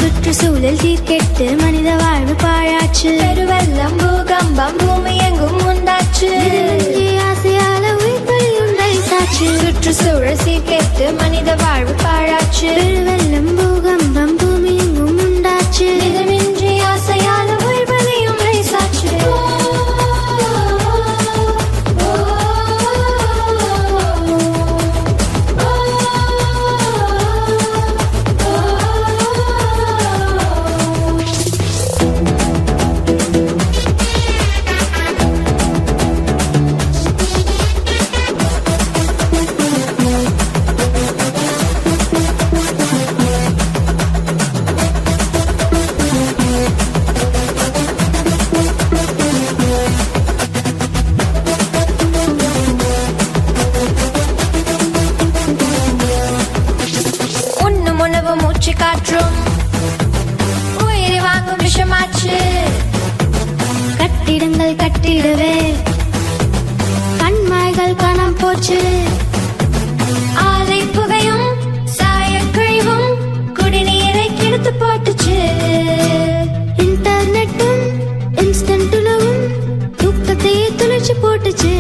சுற்றுச்சூழல் சீர்கெட்டு மனித வாழ்வு பாழாச்சு. பெருவெள்ளம் பூகம்பம் பூமி எங்கும் உண்டாச்சு. ஆசையால உயிர்பலி உண்டை சாச்சு. சுற்றுச்சூழல் சீர்கெட்டு மனித வாழ்வு பாழாச்சு. பெருவெள்ளம் பூகம்பம் பூமி எங்கும் உண்டாச்சு. இதமின்றி ஆசையால உயிர்பலி உண்டை சாச்சு. காற்றும் உயிரை வாங்கும் விஷமாச்சு. கட்டிடங்கள் கட்டிடவே கண்மாய்கள் காணாம போச்சு. ஆலை புகையும் சாயக்கழிவும் குடிநீரை கெடுத்து போட்டுச்சு. இன்டர்நெட்டும் இன்ஸ்டன்ட் உணவும் தூக்கத்தையே துளைச்சு போட்டுச்சு.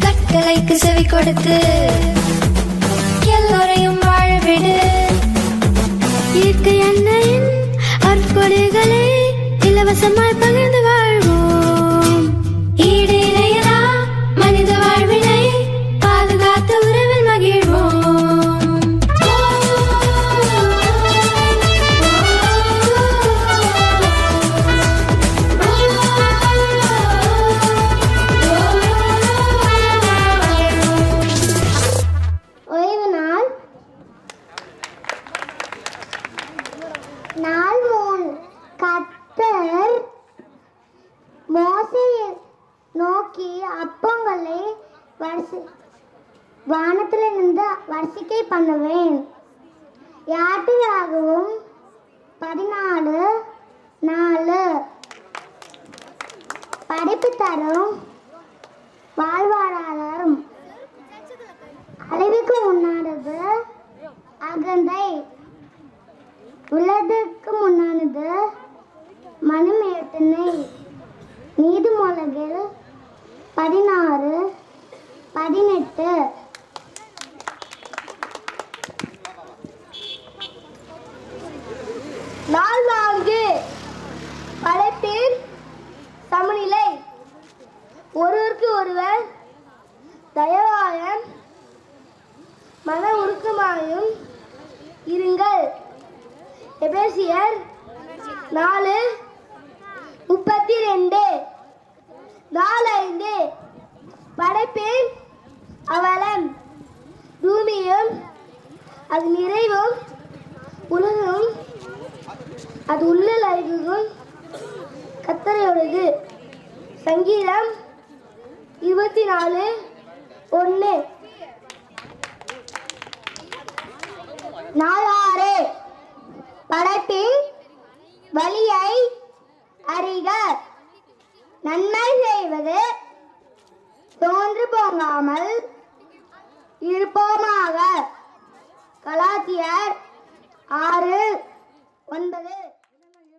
கட்டளைக்கு செவி கொடுத்து எல்லோரையும் வாழ விடு. இயற்கை அன்னையின் அற்பொழிகளை இலவசமாய் பகிர்ந்து வாழ்வோம். ஈடு இணையதா மனித வாழ்வினை பாதுகாத்த உறவில் மகிழ்வோம். கர்த்தர் மோசேயை நோக்கி அப்பங்களை வானத்திலிருந்து வரிசை பண்ணுவேன். யாத்திராகவும் 14:4 படைப்பு தரும் வாழ்வாதாரம் அழிவுக்கு முன்னானது அகந்தை உள்ளதற்கு முன்னானது மனுமேட்டனை. நீதிமொழிகள் 16:18 படைப்பின் சமநிலை. ஒருவருக்கு ஒருவர் தயவாயும் மன உருக்கமாயும் இருங்கள். எபேசியர் 4:32 4:5 படைப்பின் அவலம் பூமியும் அது நிறைவும் உலகம் அது உள்ளலைகும் கர்த்தருடையது. சங்கீதம் 24:1 4:6 படைப்பின் வழியை அறிக. நன்மை செய்வது தோன்று போகாமல் இருப்போமாக. கலாத்தியர் 6:9